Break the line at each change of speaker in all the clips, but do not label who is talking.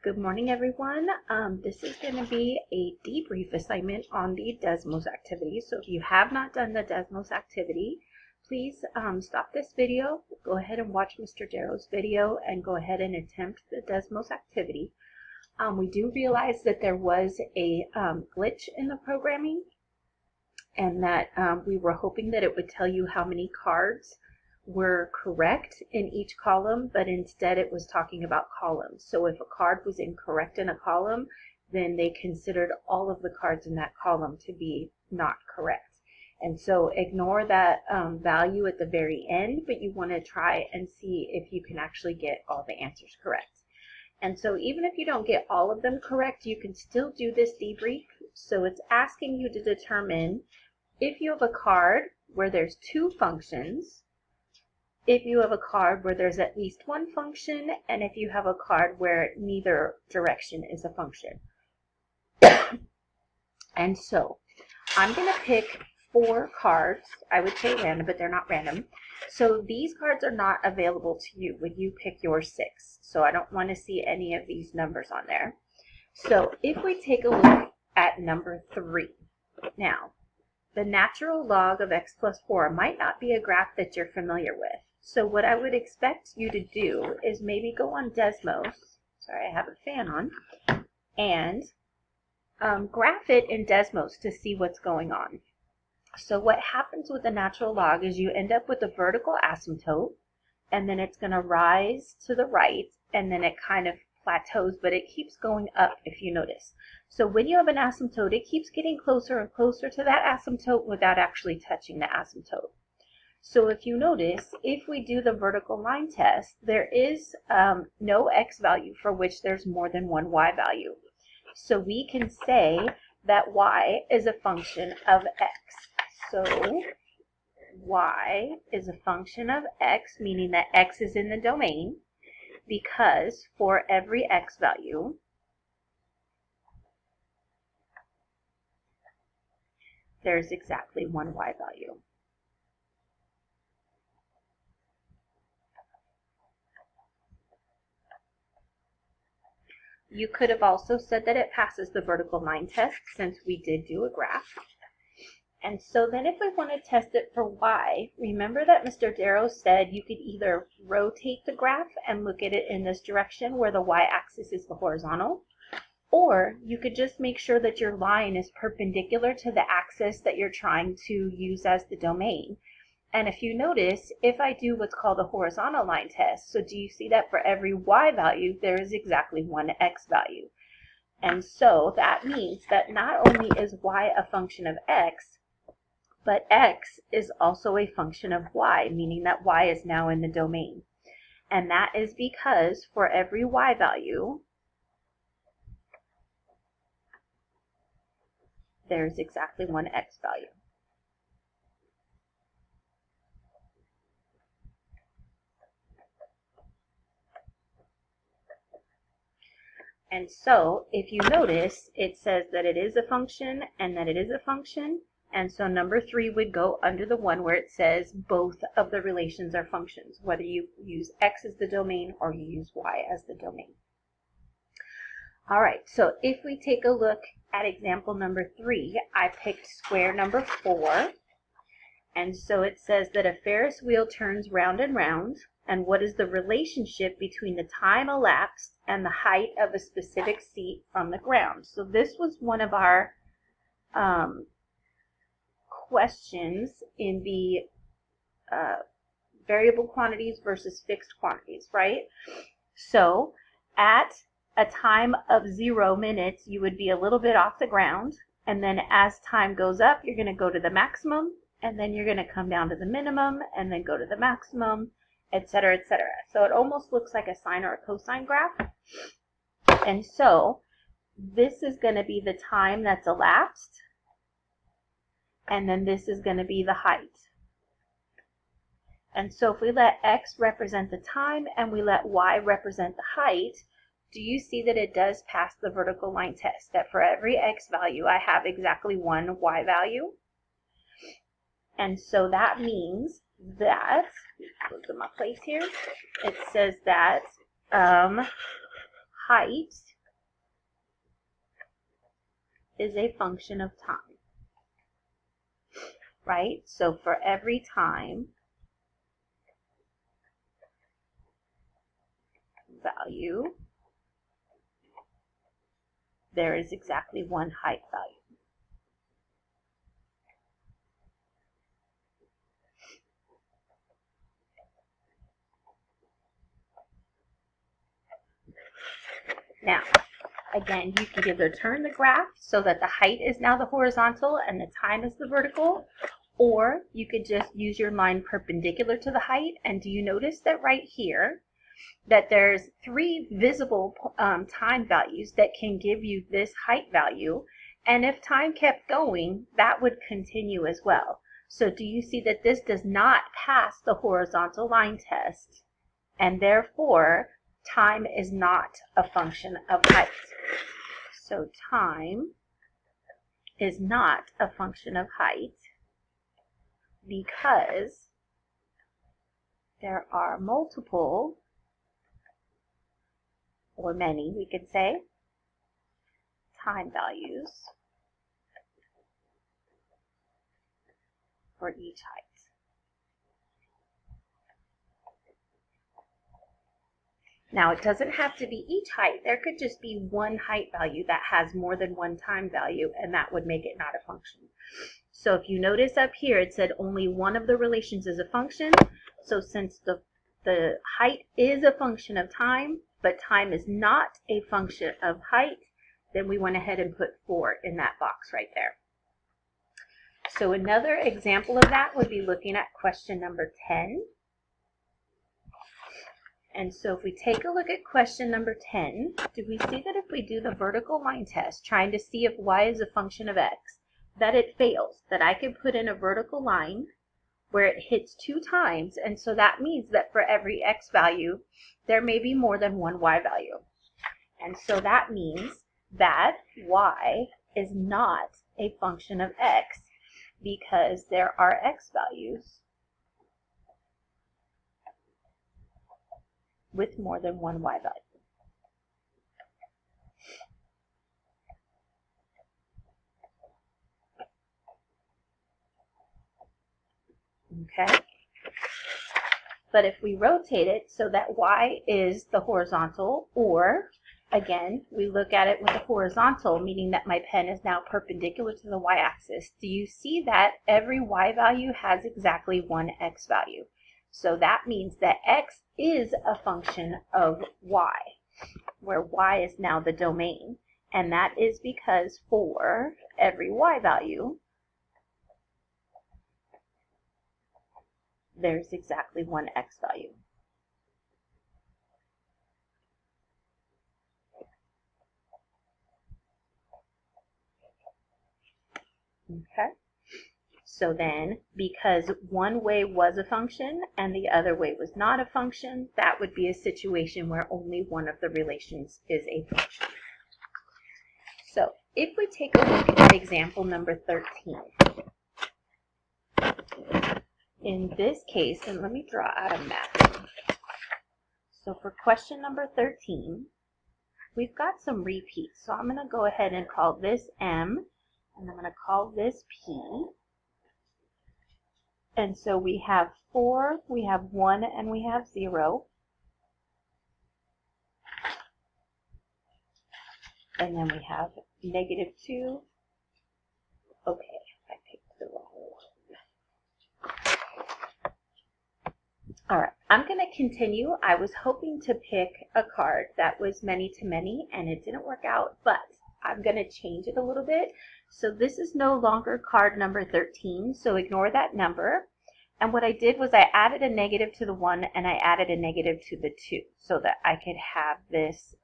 Good morning, everyone. This is going to be a debrief assignment on the Desmos activity. So if you have not done the Desmos activity, please stop this video, go ahead and watch Mr. Darrow's video, and go ahead and attempt the Desmos activity. We do realize that there was a glitch in the programming, and that we were hoping that it would tell you how many cards were correct in each column, but instead it was talking about columns. So if a card was incorrect in a column, then they considered all of the cards in that column to be not correct. And so ignore that value at the very end, but you want to try and see if you can actually get all the answers correct. And so even if you don't get all of them correct, you can still do this debrief. So it's asking you to determine if you have a card where there's two functions, if you have a card where there's at least one function, and if you have a card where neither direction is a function. And so I'm going to pick 4 cards. I would say random, but they're not random. So these cards are not available to you when you pick your 6. So I don't want to see any of these numbers on there. So if we take a look at number 3. Now, the natural log of x plus 4 might not be a graph that you're familiar with. So what I would expect you to do is maybe go on Desmos, sorry I have a fan on, and graph it in Desmos to see what's going on. So what happens with the natural log is you end up with a vertical asymptote, and then it's going to rise to the right, and then it kind of plateaus, but it keeps going up if you notice. So when you have an asymptote, it keeps getting closer and closer to that asymptote without actually touching the asymptote. So if you notice, if we do the vertical line test, there is no x value for which there's more than one y value. So we can say that y is a function of x. So y is a function of x, meaning that x is in the domain, because for every x value, there's exactly one y value. You could have also said that it passes the vertical line test, since we did do a graph. And so then if we want to test it for y, remember that Mr. Darrow said you could either rotate the graph and look at it in this direction where the y-axis is the horizontal, or you could just make sure that your line is perpendicular to the axis that you're trying to use as the domain. And if you notice, if I do what's called a horizontal line test, so do you see that for every y value, there is exactly one x value? And so that means that not only is y a function of x, but x is also a function of y, meaning that y is now in the domain. And that is because for every y value, there's exactly one x value. And so if you notice, it says that it is a function and that it is a function. And so number 3 would go under the one where it says both of the relations are functions, whether you use x as the domain or you use y as the domain. All right, so if we take a look at example number 3, I picked square number 4. And so it says that a Ferris wheel turns round and round, and what is the relationship between the time elapsed and the height of a specific seat from the ground? So this was one of our questions in the variable quantities versus fixed quantities, right? So at a time of 0 minutes, you would be a little bit off the ground, and then as time goes up, you're going to go to the maximum, and then you're going to come down to the minimum, and then go to the maximum, etc., etc. So it almost looks like a sine or a cosine graph. And so this is going to be the time that's elapsed, and then this is going to be the height. And so if we let x represent the time and we let y represent the height, do you see that it does pass the vertical line test, that for every x value I have exactly one y value? And so that means that, look at my place here, it says that height is a function of time, right? So for every time value, there is exactly one height value. Now, again, you can either turn the graph so that the height is now the horizontal and the time is the vertical, or you could just use your line perpendicular to the height. And do you notice that right here, that there's 3 visible time values that can give you this height value, and if time kept going, that would continue as well. So do you see that this does not pass the horizontal line test, and therefore time is not a function of height. So time is not a function of height because there are multiple, or many, we could say, time values for each height. Now, it doesn't have to be each height. There could just be one height value that has more than one time value, and that would make it not a function. So if you notice up here, it said only one of the relations is a function. So since the height is a function of time, but time is not a function of height, then we went ahead and put 4 in that box right there. So another example of that would be looking at question number 10. And so if we take a look at question number 10, do we see that if we do the vertical line test, trying to see if y is a function of x, that it fails, that I can put in a vertical line where it hits 2 times, and so that means that for every x value, there may be more than one y value. And so that means that y is not a function of x because there are x values with more than one y value. Okay? But if we rotate it so that y is the horizontal, or again, we look at it with the horizontal, meaning that my pen is now perpendicular to the y-axis, do you see that every y value has exactly one x value? So that means that x is a function of y, where y is now the domain. And that is because for every y value, there's exactly one x value. Okay? So then, because one way was a function and the other way was not a function, that would be a situation where only one of the relations is a function. So if we take a look at example number 13, in this case, and let me draw out a map. So for question number 13, we've got some repeats. So I'm going to go ahead and call this M, and I'm going to call this P. And so we have 4, we have 1, and we have 0. And then we have -2. Okay, I picked the wrong one. All right, I'm going to continue. I was hoping to pick a card that was many to many, and it didn't work out, but I'm going to change it a little bit. So this is no longer card number 13, so ignore that number. And what I did was I added a negative to the 1 and I added a negative to the 2 so that I could have this,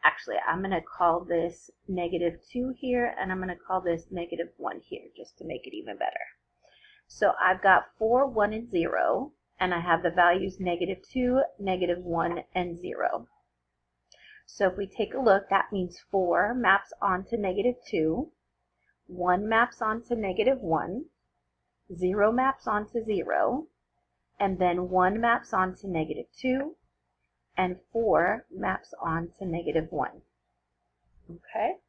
actually I'm going to call this -2 here, and I'm going to call this -1 here just to make it even better. So I've got 4, 1, and 0, and I have the values -2, -1, and 0. So if we take a look, that means 4 maps onto -2, 1 maps onto -1, 0 maps onto 0, and then 1 maps onto -2, and 4 maps onto -1. Okay?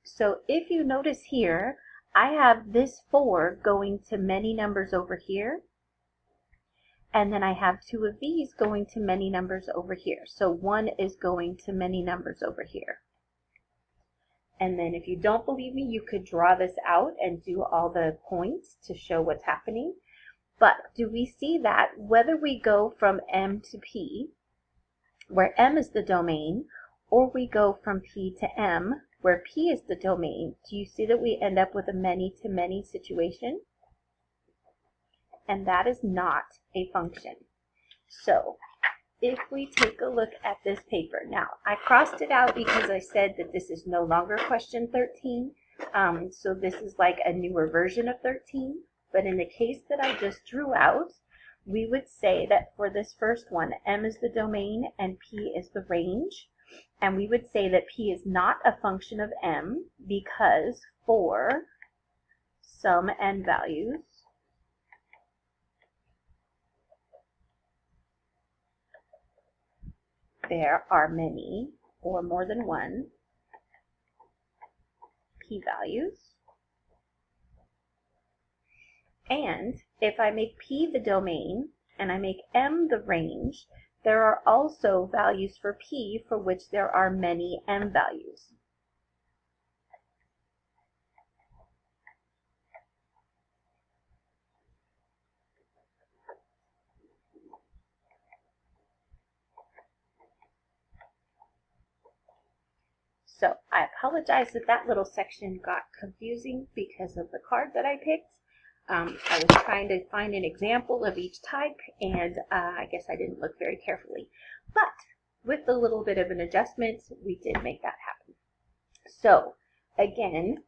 So if you notice here, I have this 4 going to many numbers over here, and then I have 2 of these going to many numbers over here. So 1 is going to many numbers over here. And then if you don't believe me, you could draw this out and do all the points to show what's happening. But do we see that whether we go from M to P, where M is the domain, or we go from P to M, where P is the domain, do you see that we end up with a many-to-many situation? And that is not a function. So if we take a look at this paper, now I crossed it out because I said that this is no longer question 13. So this is like a newer version of 13. But in the case that I just drew out, we would say that for this first one, M is the domain and P is the range. And we would say that P is not a function of M because for some n values, there are many or more than one p-values. And if I make P the domain and I make M the range, there are also values for P for which there are many M values. So I apologize that that little section got confusing because of the card that I picked. I was trying to find an example of each type, and I guess I didn't look very carefully. But with a little bit of an adjustment, we did make that happen. So again,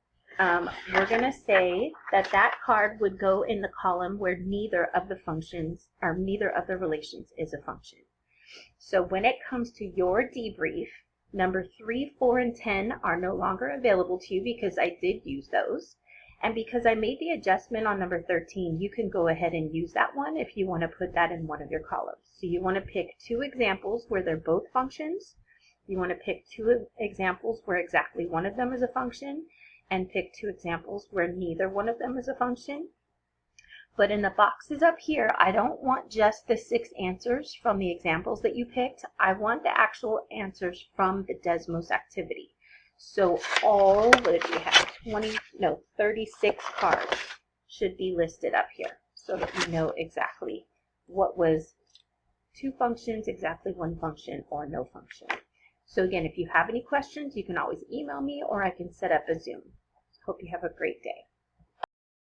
we're going to say that that card would go in the column where neither of the functions or neither of the relations is a function. So when it comes to your debrief, number 3, 4, and 10 are no longer available to you because I did use those. And because I made the adjustment on number 13, you can go ahead and use that one if you want to put that in one of your columns. So you want to pick 2 examples where they're both functions. You want to pick 2 examples where exactly one of them is a function, and pick 2 examples where neither one of them is a function. But in the boxes up here, I don't want just the 6 answers from the examples that you picked. I want the actual answers from the Desmos activity. So all, what did we have, 36 cards should be listed up here so that we know exactly what was 2 functions, exactly 1 function, or no function. So again, if you have any questions, you can always email me or I can set up a Zoom. Hope you have a great day.